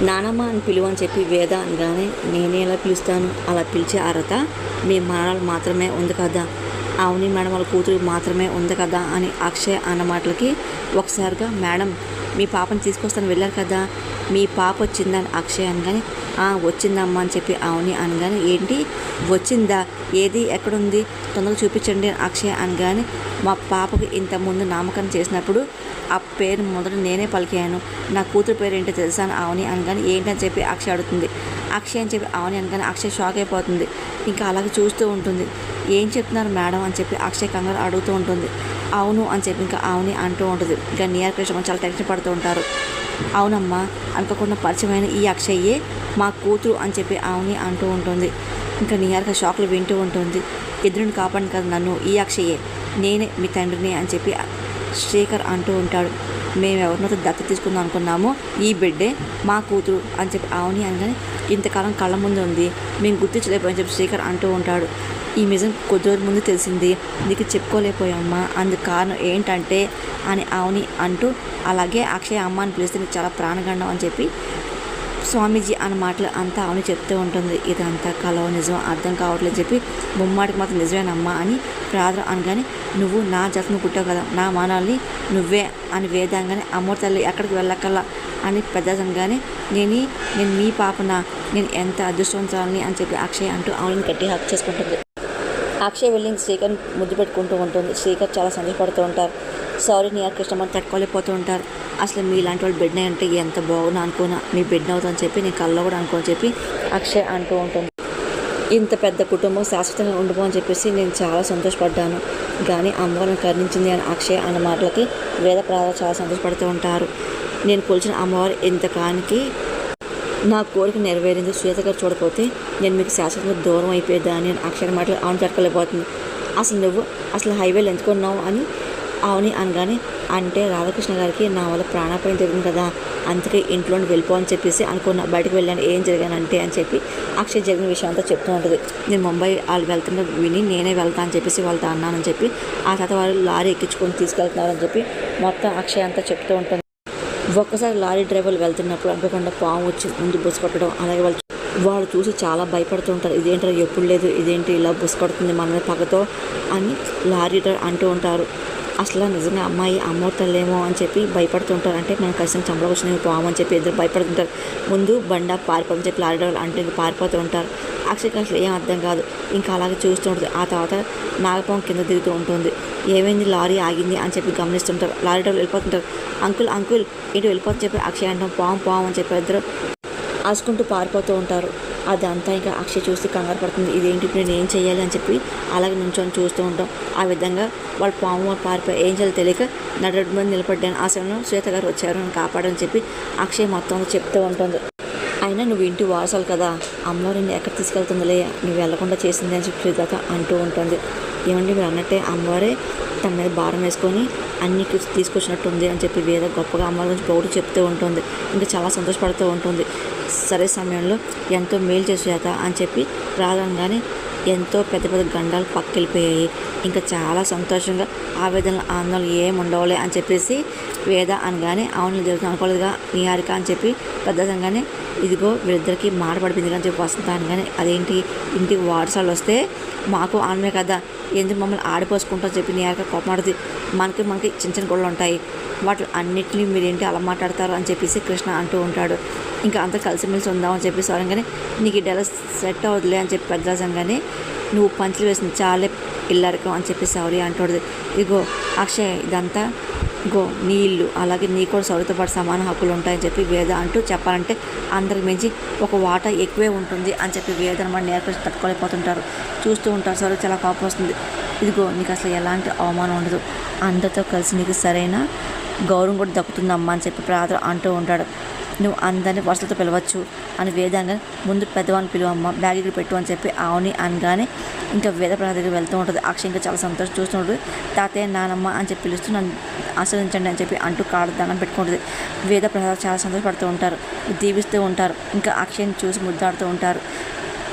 నానమ్మ అని పిలువని చెప్పి వేద అనగానే నేనే ఎలా పిలుస్తాను, అలా పిలిచే అర్హత మీ మనవరాలు మాత్రమే ఉంది కదా, అవుని మేడం వాళ్ళ కూతురు మాత్రమే ఉంది కదా అని అక్షయ్ అన్న మాటలకి ఒకసారిగా మేడం మీ పాపని తీసుకొస్తాను వెళ్ళారు కదా, మీ పాప వచ్చిందా అని అక్షయ్ అనగానే వచ్చిందమ్మా అని చెప్పి అవుని అనగానే ఏంటి వచ్చిందా, ఏది ఎక్కడుంది తొందరగా చూపించండి అని అక్షయ్ అనగానే మా పాపకి ఇంతకుముందు నామకరణం చేసినప్పుడు ఆ పేరు మొదట నేనే పలికాను, నా కూతురు పేరు ఏంటో తెలుసా అని అవుని అనగానే ఏంటని చెప్పి అక్షయ్ అడుగుతుంది. అక్షయ్ అని చెప్పి అవుని అనగానే అక్షయ్ షాక్ అయిపోతుంది. ఇంకా అలాగే చూస్తూ ఉంటుంది. ఏం చెప్తున్నారు మేడం అని చెప్పి అక్షయ్ కంగారు అడుగుతూ ఉంటుంది. అవును అని చెప్పి ఇంకా అవుని అంటూ ఉంటుంది. ఇంకా నియర్ కృష్ణ చాలా టెన్షన్ పడుతూ ఉంటారు. అవునమ్మా అనుకోకుండా పరిచయమైన ఈ అక్షయ్యే మా కూతురు అని చెప్పి అవుని అంటూ ఉంటుంది. ఇంకా నియర్గా షాక్లు వింటూ ఉంటుంది. ఎదురుని కాపాడిన కదా నన్ను ఈ అక్షయ్యే, నేనే మీ తండ్రిని అని చెప్పి శ్రీకర్ అంటూ ఉంటాడు. మేము ఎవరినైతే దత్త తీసుకుందాం అనుకున్నామో ఈ బిడ్డే మా కూతురు అని చెప్పి అవుని అనగానే ఇంతకాలం కళ్ళ ముందు ఉంది మేము గుర్తించలేకపోయామని చెప్పి శ్రీకర్ అంటూ ఉంటాడు. ఈ నిజం కొద్ది రోజుల ముందు తెలిసింది, నీకు చెప్పుకోలేకపోయామ్మా, అందుకు కారణం ఏంటంటే అని అవుని అంటూ అలాగే అక్షయ్ అమ్మ అని పిలిస్తే నీకు చాలా ప్రాణగండం అని చెప్పి స్వామీజీ అన్న మాటలు అంతా అవుని చెప్తూ ఉంటుంది. ఇదంతా కలవ నిజం అర్థం కావట్లేదు చెప్పి ముమ్మాటికి మాత్రం నిజమేనమ్మా అని ప్రార్థన అనగానే నువ్వు నా జతను పుట్టావు కదా, నా మానాల్ని నువ్వే అని వేదంగానే అమ్మోరు తల్లి ఎక్కడికి వెళ్ళక్కల్లా అని పెద్దదంగానే నేను మీ పాపనా, నేను ఎంత అదృష్టవంతురాలని అని చెప్పి అక్షయ్ అంటూ అవుని గట్టి హక్ చేసుకుంటుంది. అక్షయ్ వెళ్ళి శ్రీకర్ ముద్దు పెట్టుకుంటూ ఉంటుంది. శ్రీకర్ చాలా సంతోషపడుతూ ఉంటారు. సారీ నియర్ కృష్ణమని తట్టుకోలేకపోతూ ఉంటారు. అసలు మీలాంటి వాళ్ళు బిడ్డ అంటే ఎంత బాగున్నా అనుకున్నా మీ బిడ్డ అవుతుందని చెప్పి నేను కల్లో కూడా అనుకోని చెప్పి అక్షయ్ అంటూ ఉంటుంది. ఇంత పెద్ద కుటుంబం శాశ్వతంగా ఉండిపోని చెప్పేసి నేను చాలా సంతోషపడ్డాను, కానీ అమ్మవారిని కరుణించింది అని అక్షయ్ అన్న మాటలకి వేద ప్రాధాలు చాలా సంతోషపడుతూ ఉంటారు. నేను కొలిచిన అమ్మవారు ఇంతకానికి నా కోరిక నెరవేరింది, శ్వేత గారు చూడకపోతే నేను మీకు శాశ్వతంగా దూరం అయిపోయేదా అని అక్షర మాటలు అవును తట్టుకోలేకపోతుంది. అసలు నువ్వు అసలు హైవేలు ఎంచుకున్నావు అని అవుని అనగానే అంటే రాధాకృష్ణ గారికి నా వల్ల ప్రాణాపాయం జరిగింది కదా, అందుకే ఇంట్లో వెళ్ళిపో అని చెప్పేసి అనుకున్నా, బయటకు వెళ్ళాను ఏం జరిగానంటే అని చెప్పి అక్షయ్ జరిగిన విషయం అంతా చెప్తూ ఉంటుంది. నేను ముంబై వాళ్ళు వెళ్తున్న విని నేనే వెళ్తా అని చెప్పేసి వాళ్ళతో అన్నానని చెప్పి ఆ తర్వాత వాళ్ళు లారీ ఎక్కించుకొని తీసుకెళ్తున్నారని చెప్పి మొత్తం అక్షయ్ అంతా చెప్తూ ఉంటుంది. ఒక్కసారి లారీ డ్రైవర్లు వెళ్తున్నప్పుడు అనుకోకుండా పాము వచ్చి ముందు బుస కొట్టడం, అలాగే వాళ్ళు చూసి చాలా భయపడుతూ ఉంటారు. ఇదేంటో ఎప్పుడు లేదు, ఇదేంటి ఇలా బుస కొడుతుంది మన మీద పగతో అని లారీ డ్రైవర్ అంటూ ఉంటారు. అసలు నిజంగా అమ్మాయి అమ్మవుతాలేమో అని చెప్పి భయపడుతుంటారు. అంటే మనం ఖచ్చితంగా చంపలకు వచ్చిన పాము అని చెప్పి ఇద్దరు భయపడుతుంటారు. ముందు బండ పారిపోదని చెప్పి లారీ డ్రైవర్లు అంటే పారిపోతూ ఉంటారు. అక్షయ్కి అసలు ఏం అర్థం కాదు, ఇంకా అలాగే చూస్తూ ఉంటుంది. ఆ తర్వాత నాగపాము కింద దిగుతూ ఉంటుంది. ఏమైంది లారీ ఆగింది అని చెప్పి గమనిస్తుంటారు. లారీ డ్రైవర్లు వెళ్ళిపోతుంటారు. అంకుల్ అంకుల్ ఏంటి వెళ్ళిపోతుందని చెప్పి అక్షయ్ అంటాం, పాము అని చెప్పి ఇద్దరు ఆసుకుంటూ పారిపోతూ ఉంటారు. అదంతా ఇంకా అక్షయ్ చూసి కంగారు పడుతుంది. ఇదేంటి ఇప్పుడు నేను ఏం చేయాలి అని చెప్పి అలాగే నుంచొని చూస్తూ ఉంటాం. ఆ విధంగా వాళ్ళు పాము పారిపోయి ఏం చేయాలో తెలియక నడు మంది నిలబడ్డాను. ఆ సమయంలో శ్వేత గారు వచ్చారు నన్ను కాపాడని చెప్పి అక్షయ్ మొత్తం చెప్తూ ఉంటుంది. అయినా నువ్వు ఇంటి వారసాలు కదా, అమ్మవారు నిన్ను ఎక్కడ తీసుకెళ్తుందిలే, నువ్వు వెళ్లకుండా చేసింది అని చెప్పి శ్వేత అంటూ ఉంటుంది. ఏమండి మీరు అన్నట్టే అమ్మవారే తన మీద భారం వేసుకొని అన్ని తీసుకొచ్చినట్టు ఉంది అని చెప్పి వేద గొప్పగా అమ్మవారి గురించి పొగుడు చెప్తూ ఉంటుంది. ఇంకా చాలా సంతోషపడుతూ ఉంటుంది. సరే సమయంలో ఎంతో మేలు చేసేత అని చెప్పి రాగానే ఎంతో పెద్ద పెద్ద గండాలు పక్కెళ్ళిపోయాయి. ఇంకా చాలా సంతోషంగా ఆవేదనలు ఆందోళనలు ఏమి ఉండవులే అని చెప్పేసి వేద అనగానే అవును జరుగుతుంది అనుకోలేదుగా నిహారిక అని చెప్పి పెద్దదంగానే ఇదిగో వీళ్ళిద్దరికి మాట పడిపోయింది అని చెప్పి వస్తుందా అనగానే అదేంటి ఇంటికి వారసాలు వస్తే మాకు ఆమె కదా, ఎందుకు మమ్మల్ని ఆడిపోసుకుంటాం చెప్పి నిహారిక కోపమాడుతుంది. మనకి చిన్న చిన్న గొడవలు ఉంటాయి, వాటి అన్నింటినీ మీరేంటి అలా మాట్లాడతారు అని చెప్పేసి కృష్ణ అంటూ ఉంటాడు. ఇంకా అంతా కలిసిమెలిసి ఉందామని చెప్పి సరంగానే నీకు ఈ డెల సెట్ అవుతులే అని చెప్పి పెద్దసంగానే నువ్వు పంచులు వేసింది చాలే ఇల్లరకం అని చెప్పి సౌరి అంటుంది. ఇగో అక్షయ్ ఇదంతా గో నీ ఇల్లు, అలాగే నీ కూడా సౌరితో పాటు సమాన హక్కులు ఉంటాయని చెప్పి వేద అంటూ చెప్పాలంటే అందరికి మించి ఒక వాటా ఎక్కువే ఉంటుంది అని చెప్పి వేద అనమాట నేర్పేసి తట్టుకోలేకపోతుంటారు. చూస్తూ ఉంటారు. సౌరి చాలా కోపం వస్తుంది. ఇదిగో నీకు అసలు ఎలాంటి అవమానం ఉండదు, అందరితో కలిసి నీకు సరైన గౌరవం కూడా దక్కుతుందమ్మా అని చెప్పి ప్రార్థన అంటూ ఉంటాడు. నువ్వు అందరినీ వరుసలతో పిలవచ్చు అని వేదంగా ముందు పెద్దవాడిని పిలువమ్మ బ్యాగ్ పెట్టు అని చెప్పి అవుని అనగానే ఇంకా వేద ప్రసాద్ దగ్గర వెళ్తూ ఉంటుంది. అక్షయ్ ఇంకా చాలా సంతోషం చూస్తూ ఉంటుంది. తాతయ్య నానమ్మ అని చెప్పి పిలుస్తూ నన్ను ఆశ్రయించండి అని చెప్పి అంటూ కాళ్ళ దండం పెట్టుకుంటుంది. వేద ప్రసాద్ చాలా సంతోషపడుతూ ఉంటారు, దీవిస్తూ ఉంటారు. ఇంకా అక్షయ్ని చూసి ముద్దాడుతూ ఉంటారు.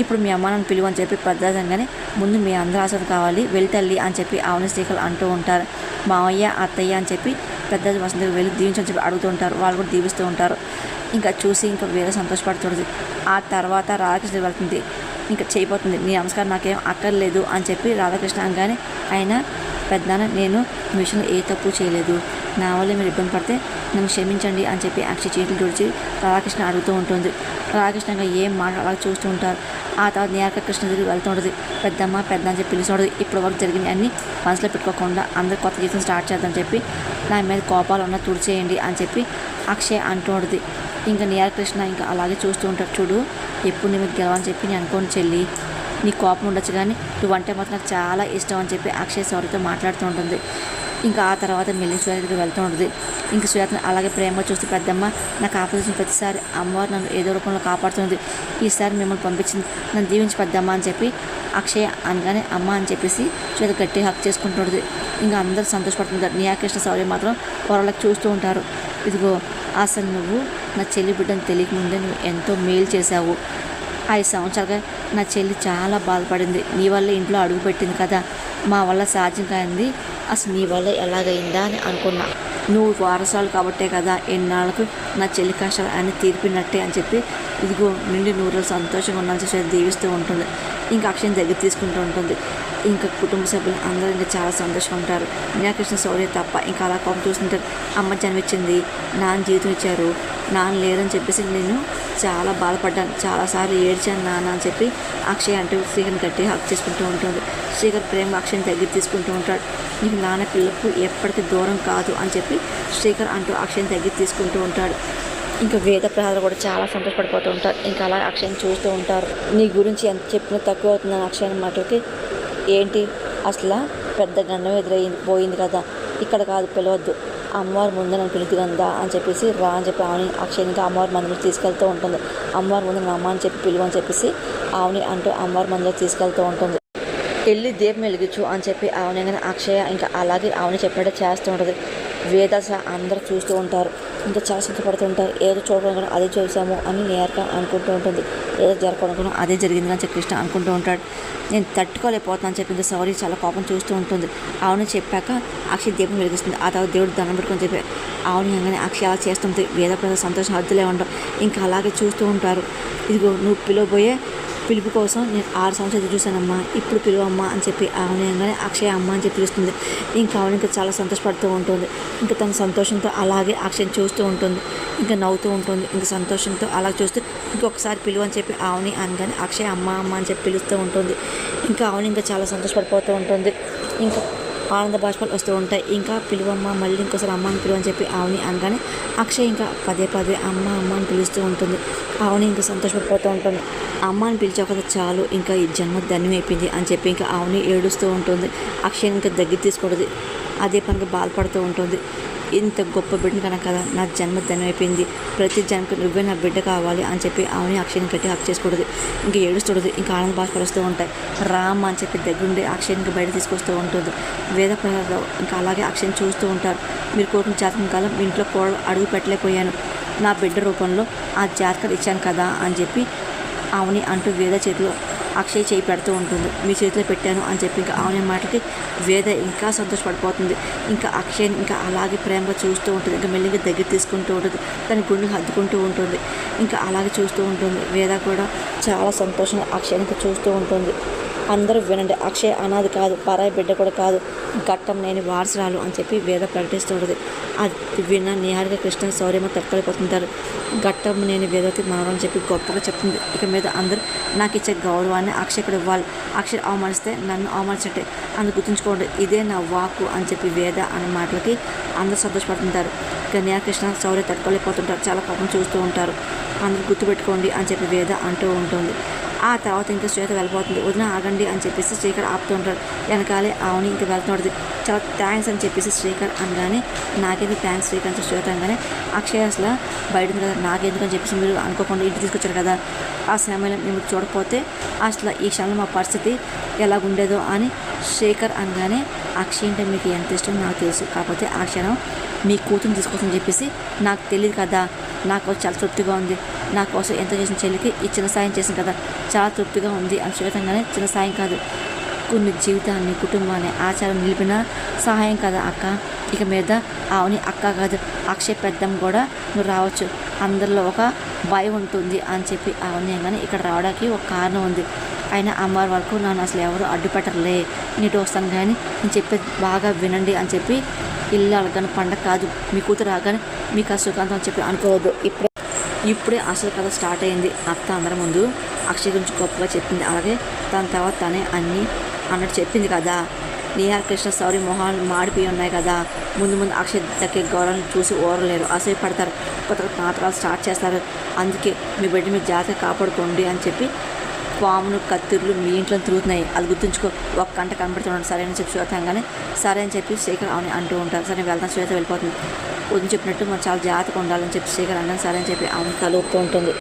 ఇప్పుడు మీ అమ్మ నన్ను పిలువు అని చెప్పి పెద్దదంగానే ముందు మీ అందరూ ఆశలు కావాలి వెళ్ళి తల్లి అని చెప్పి అవుని శ్రీకలు అంటూ ఉంటారు. మావయ్య అత్తయ్య అని చెప్పి పెద్ద వసంత దగ్గర వెళ్ళి దీవించని చెప్పి అడుగుతూ ఉంటారు. వాళ్ళు కూడా దీవిస్తూ ఉంటారు. ఇంకా చూసి ఇంకా వేరే సంతోషపడుతుంది. ఆ తర్వాత రాధాకృష్ణ వెళ్తుంది. ఇంకా చేయబోతుంది. నీ నమస్కారం నాకేం అక్కర్లేదు అని చెప్పి రాధాకృష్ణ అనగానే, అయినా పెద్దనాన్న నేను మీ విషయంలో ఏ తప్పు చేయలేదు, నా వల్ల మీరు ఇబ్బంది పడితే నన్ను క్షమించండి అని చెప్పి అక్షయ్ చేతులు తుడిచి రాధాకృష్ణ అడుగుతూ ఉంటుంది. రాధాకృష్ణగా ఏం మాట అలా చూస్తూ ఉంటారు. ఆ తర్వాత నేరక కృష్ణ దగ్గరికి వెళ్తూ ఉంటుంది. పెద్దమ్మ పెద్ద అని చెప్పి పిలుస్తూ ఉంటుంది. ఇప్పటి వరకు జరిగిన అన్ని మనసులో పెట్టుకోకుండా అందరు కొత్త జీవితం స్టార్ట్ చేద్దామని చెప్పి నా మీద కోపాలు ఉన్న తుడిచేయండి అని చెప్పి అక్షయ్ అంటూ ఉంటుంది. ఇంకా నేరక కృష్ణ ఇంకా అలాగే చూస్తూ ఉంటారు. చూడు, ఎప్పుడు నీ మీద గెలవని చెప్పి నేను అనుకోని చెల్లి, నీ కోపం ఉండొచ్చు కానీ నువ్వంటే మాత్రం నాకు చాలా ఇష్టం అని చెప్పి అక్షయ్ సౌర్యతో మాట్లాడుతూ ఉంటుంది. ఇంకా ఆ తర్వాత మెల్లి శ్వేత దగ్గరికి వెళ్తూ ఉంటుంది. ఇంకా శ్వేతను అలాగే ప్రేమగా చూస్తూ, పెద్దమ్మ నాకు ఆపదొచ్చిన ప్రతిసారి అమ్మవారు నన్ను ఏదో రూపంలో కాపాడుతుంది, ఈసారి మిమ్మల్ని పంపించింది, నన్ను దీవించి పెద్దమ్మ అని చెప్పి అక్షయ్ అనగానే అమ్మ అని చెప్పేసి శ్వేత గట్టి హక్ చేసుకుంటుంటుంది. ఇంకా అందరూ సంతోషపడుతుంటారు. నీయాకృష్ణ శౌర్య మాత్రం పొరలకు చూస్తూ ఉంటారు. ఇదిగో అసలు నువ్వు నా చెల్లి బిడ్డను తెలియకముందే నువ్వు ఎంతో మేలు చేశావు. 5 సంవత్సరాలుగా నా చెల్లి చాలా బాధపడింది. నీ వల్ల ఇంట్లో అడుగు పెట్టింది కదా, మా వల్ల సాధ్యం కానిది అసలు నీ వల్ల ఎలాగైందా అని అనుకున్నా. నువ్వు వారసాలు కాబట్టే కదా ఎన్నాళ్ళకు నా చెల్లి కష్టాలు అని తీర్పినట్టే అని చెప్పి ఇదిగో నిండి నూరులు సంతోషంగా ఉన్నాను చెప్పి దీవిస్తూ ఉంటుంది. ఇంకా అక్షయం దగ్గర తీసుకుంటూ ఉంటుంది. ఇంకా కుటుంబ సభ్యులు అందరూ ఇంకా చాలా సంతోషంగా ఉంటారు. మీనాకృష్ణ శౌర్య తప్ప ఇంకా అలా కోపం చూస్తుంటారు. అమ్మ జన్మించింది, నాన్న జీవితం ఇచ్చారు, నాన్న లేరని చెప్పేసి నేను చాలా బాధపడ్డాను, చాలాసార్లు ఏడ్చాను నాన్న అని చెప్పి అక్షయ్ అంటూ శ్రీకర్ని గట్టి హక్ చేసుకుంటూ ఉంటుంది. శ్రీకర్ ప్రేమ అక్షయ్ని దగ్గర తీసుకుంటూ ఉంటాడు. నీకు నాన్న పిల్లలకు ఎప్పటికీ దూరం కాదు అని చెప్పి శ్రీకర్ అంటూ అక్షయ్ని దగ్గర తీసుకుంటూ ఉంటాడు. ఇంకా వేద ప్రజలు కూడా చాలా సంతోషపడిపోతూ ఉంటారు. ఇంకా అలా అక్షయ్ని చూస్తూ ఉంటారు. నీ గురించి ఎంత చెప్పినా తక్కువ అవుతుందని అక్షయ్ మాటలకి, ఏంటి అసలు పెద్ద గండం పోయింది కదా, ఇక్కడ కాదు పిలవద్దు, అమ్మవారి ముందు నన్ను పిలుతుగందా అని చెప్పేసి రా అని చెప్పి ఆవుని అక్షయ్కి అమ్మవారి మందిలో తీసుకెళ్తూ ఉంటుంది. అమ్మవారి ముందు నమ్మ అని చెప్పి పిలువ అని చెప్పేసి ఆవుని అంటూ అమ్మవారి మందిలో తీసుకెళ్తూ ఉంటుంది. వెళ్ళి దీపం వెలిగించు అని చెప్పి ఆవుని కానీ అక్షయ ఇంకా అలాగే ఆవుని చెప్పినట్టు చేస్తూ ఉంటుంది. వేదాస అందరూ చూస్తూ ఉంటారు. ఇంకా చాలా సంతపడుతుంటారు. ఏదో చూడకుండా అదే చూసాము అని నేర్క అనుకుంటూ ఉంటుంది. ఏదో జరగకుండా అదే జరిగింది అని చెప్పి కృష్ణ అనుకుంటూ ఉంటాడు. నేను తట్టుకోలేకపోతున్నాను అని చెప్పి ఇంకా సౌరి చాలా కోపం చూస్తూ ఉంటుంది. ఆవుని చెప్పాక అక్షయ్ దీపం వెలిగిస్తుంది. ఆ తర్వాత దేవుడు దండం పెట్టుకొని చెప్పి ఆవుని అనగానే అక్షయ్ అలా చేస్తుంది. వేద ప్రజల సంతోషం హద్దులే ఉండవు. ఇంకా అలాగే చూస్తూ ఉంటారు. ఇదిగో నువ్వు పిలవబోయే పిలుపు కోసం నేను 6 సంవత్సరాలు చూశానమ్మా, ఇప్పుడు పిలువమ్మా అని చెప్పి ఆవుని అనగానే అక్షయ్ అమ్మ అని చెప్పి పిలుస్తుంది. ఇంకా ఆవుని ఇంకా చాలా సంతోషపడుతూ ఉంటుంది. ఇంకా తన సంతోషంతో అలాగే అక్షయ్ని చూస్తూ ఉంటుంది. ఇంకా నవ్వుతూ ఉంటుంది. ఇంకా సంతోషంతో అలా చూస్తూ ఇంకొకసారి పిలువ అని చెప్పి ఆవుని అనగానే అక్షయ్ అమ్మ అమ్మ అని చెప్పి పిలుస్తూ ఉంటుంది. ఇంకా ఆవుని ఇంకా చాలా సంతోషపడిపోతూ ఉంటుంది. ఇంకా ఆనంద బాష్పాలు వస్తూ ఉంటాయి. ఇంకా పిలువమ్మ, మళ్ళీ ఇంకోసారి అమ్మ అని పిలువని చెప్పి ఆవుని అనగానే అక్షయ్ ఇంకా పదే పదే అమ్మ అమ్మ అని పిలుస్తూ ఉంటుంది. ఆవుని ఇంకా సంతోషపడిపోతూ ఉంటుంది. అమ్మ అని పిలిచావు కదా చాలు, ఇంకా ఈ జన్మ ధన్యం అయిపోయింది అని చెప్పి ఇంకా ఆవుని ఏడుస్తూ ఉంటుంది. అక్షయ్ ఇంకా దగ్గర తీసుకుంటుంది. అదే పనికి బాధపడుతూ ఉంటుంది. ఇంత గొప్ప బిడ్డను కనుక కదా నా జన్మ ధన్యమైపోయింది, ప్రతి జన్మకు నువ్వే నా బిడ్డ కావాలి అని చెప్పి ఆవుని అక్షయ్ని గట్టి హక్ చేసుకుంటుంది. ఇంకా ఏడుస్తుంటుంది. ఇంకా ఆనంద బాధపడుస్తూ ఉంటాయి. రామ్ అని చెప్పి దగ్గరుండి అక్షయ్ని బయట తీసుకొస్తూ ఉంటుంది. వేద ప్రజలు ఇంకా అలాగే అక్షయ్ని చూస్తూ ఉంటారు. మీరు కోరిన జాతకం కాలం మీ ఇంట్లో కోడలు అడుగు పెట్టలేకపోయాను, నా బిడ్డ రూపంలో ఆ జాతకాలు ఇచ్చాను కదా అని చెప్పి ఆవుని అంటూ వేద చేతిలో అక్షయ్ చేయి పెడుతూ ఉంటుంది. మీ చేతిలో పెట్టాను అని చెప్పి ఇంకా ఆవుని మాటకి వేద ఇంకా సంతోషపడిపోతుంది. ఇంకా అక్షయ్ని ఇంకా అలాగే ప్రేమగా చూస్తూ ఉంటుంది. ఇంకా మెల్లిగా దగ్గర తీసుకుంటూ ఉంటుంది. తన గుండెలు హద్దుకుంటూ ఉంటుంది. ఇంకా అలాగే చూస్తూ ఉంటుంది. వేద కూడా చాలా సంతోషంగా అక్షయ్ని ఇంకా చూస్తూ ఉంటుంది. అందరూ వినండి, అక్షయ్ అనాది కాదు, పరాయి బిడ్డ కూడా కాదు, ఘట్టం లేని వారసురాలు అని చెప్పి వేద ప్రకటిస్తుంటుంది. అది విన్న నిహారిక కృష్ణ శౌర్యమ తట్టుకోలేకపోతుంటారు. ఘట్టం నేను వేదవతి మనవరం అని చెప్పి గొప్పగా చెప్తుంది. ఇక మీద అందరూ నాకు ఇచ్చే గౌరవాన్ని అక్షయ్ కూడా ఇవ్వాలి, అక్షయ్ అవమానిస్తే నన్ను అవమానించట్టే, అందుకు గుర్తుంచుకోండి, ఇదే నా వాక్కు అని చెప్పి వేద అనే మాటలకి అందరూ సంతోషపడుతుంటారు. ఇక నిహారికృష్ణ శౌర్య తట్టుకోలేకపోతుంటారు. చాలా కోపం చూస్తూ ఉంటారు. అందరూ గుర్తుపెట్టుకోండి అని చెప్పి వేద అంటూ ఉంటుంది. ఆ తర్వాత ఇంకా శ్వేత వెళ్ళిపోతుంది. వదిన ఆగండి అని చెప్పేసి శ్రీకర్ ఆపుతూ ఉంటాడు. వెనకాలే ఆవుని ఇంకా వెళ్తుంటుంది. చాలా థ్యాంక్స్ అని చెప్పేసి శ్రీకర్ అనగానే, నాకేది థ్యాంక్స్ శ్రీకర్ అని శ్వేత అనగానే, అక్షయ్ అసలు బయట కదా నాకెందుకు అని చెప్పేసి మీరు అనుకోకుండా ఇంటికి తీసుకొచ్చారు కదా, ఆ సమయంలో మేము చూడకపోతే అసలు ఈ క్షణంలో మా పరిస్థితి ఎలాగుండేదో అని శ్రీకర్ అనగానే, అక్షయ్ అంటే మీకు ఎంత ఇష్టం నాకు తెలుసు, కాకపోతే ఆ క్షణం మీ కూతురుని తీసుకొస్తుందని చెప్పేసి నాకు తెలియదు కదా, నాకు చాలా తృప్తిగా ఉంది, నా కోసం ఎంత చేసిన చెల్లికి ఈ చిన్న సాయం చేసింది కదా, చాలా తృప్తిగా ఉంది అని శ్వేతంగానే, చిన్న సాయం కాదు కొన్ని జీవితాన్ని కుటుంబాన్ని ఆచారం నిలిపిన సహాయం కదా అక్క. ఇక మీద ఆవుని అక్క కాదు అక్షయ్ పెద్దమ్మ కూడా నువ్వు రావచ్చు, అందరిలో ఒక భయం ఉంటుంది అని చెప్పి ఆవుని కానీ ఇక్కడ రావడానికి ఒక కారణం ఉంది. అయినా అమ్మవారి వరకు నన్ను అసలు ఎవరు అడ్డుపెట్టరులే, నీటి వస్తాను కానీ నేను చెప్పేది బాగా వినండి అని చెప్పి ఇల్లు అడగాను పండగ కాదు, మీ కూతురు రాగానే మీకు ఆ సుఖాంతం అని చెప్పి అనుకోవద్దు. ఇప్పుడే అసలు కథ స్టార్ట్ అయింది. అత్త అందరి ముందు అక్షయ్ గురించి గొప్పగా చెప్పింది. అలాగే దాని తర్వాత తనే అన్నీ అన్నట్టు చెప్పింది కదా. నిహార్ కృష్ణ సౌరి మొహాలు మాడిపోయి ఉన్నాయి కదా. ముందు ముందు అక్షయ్ దక్కే గౌరవం చూసి ఓరలేరు, అసహ్య పడతారు, కొత్త నాటకాలు స్టార్ట్ చేస్తారు. అందుకే మీ బిడ్డ మీ జాగ్రత్త కాపాడుకోండి అని చెప్పి పామును కత్తిర్లు మీ ఇంట్లో తిరుగుతున్నాయి, అది గుర్తుంచుకో, ఒక గంట కనబడుతున్నాడు సరే అని చెప్పి శ్వేతంగానే సరే అని చెప్పి శేఖర్ అవుని అంటూ ఉంటారు. సరే వెళ్తాను, శ్వేత వెళ్ళిపోతుంది. వదిలి చెప్పినట్టు మనం చాలా జాగ్రత్తగా ఉండాలని చెప్పి శేఖర్ అన్నాను సరే అని చెప్పి అవును తలూపుతూ ఉంటుంది.